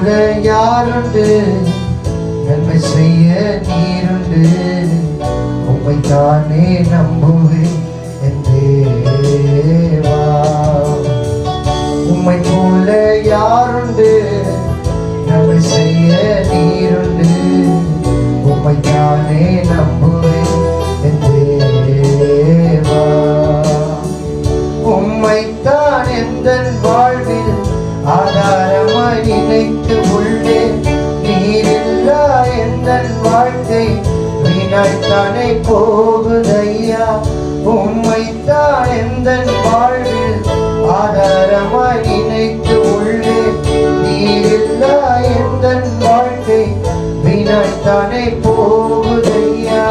போல யாருண்டு, நன்மை செய்ய நீருண்டு. உம்மை தானே நம்புவேன் என் தேவா. உம்மை போல யாருண்டு, நன்மை செய்ய நீருண்டு. உம்மை தானே நம்புவேன் என் தேவா. உம்மைத்தான் எந்தன் வாழ்வில் ஆதாரமாய் நினைத்து உள்ளேன். நீரில்லா எந்தன் வாழ்க்கை வீணாய்த்தானே போகுதையா. உம்மைத்தான் எந்தன் வாழ்வில் ஆதாரமாய் நினைத்து உள்ளேன். நீரில்லா எந்தன் வாழ்க்கை வீணாய்த்தானே போகுதையா.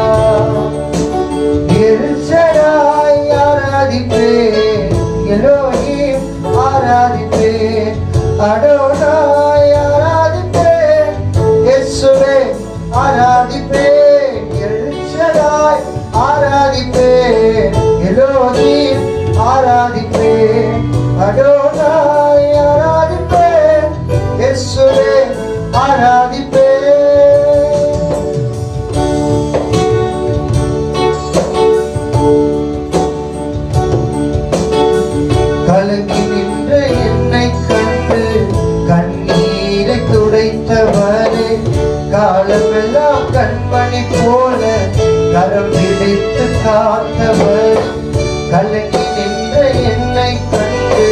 எல்சடாய் ஆராதிப்பேன், எலோஹிம் ஆராதிப்பேன், அடோனாய் ஆராதிப்பேன், இயேசுவே ஆராதிப்பேன். எல்சடாய் ஆராதிப்பேன், எலோஹிம் ஆராதிப்பேன், அடோனாய் ஆராதிப்பேன், இயேசுவே ஆராதிப்பேன். கலங்கி நின்ற என்னை கண்டு கண்ணீரை துடைத்தவரே, காலமெல்லாம் கண்மணி போல கரம் பிடித்து காத்தவர். கலங்கி நின்ற என்னை கண்டு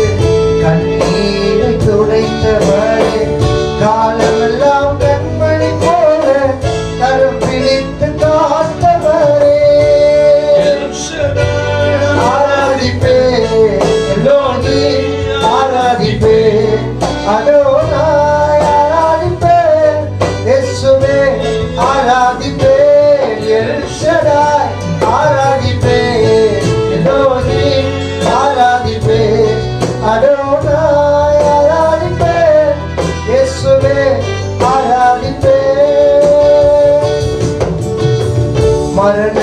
கண்ணீரை துடைத்தவரே, காலமெல்லாம் கண்மணி போல கரம் பிடித்து காத்தவரே. ஆராதிப்பேன், ஆராதிப்பேன், அடோனாய் ஆராதிப்பேன், இயேசுவே ஆராதிப்பேன். எல்சடாய் ஆராதிப்பேன், எலோஹிம் ஆராதிப்பேன், அடோனாய் ஆராதிப்பேன், இயேசுவே ஆராதிப்பேன். மரண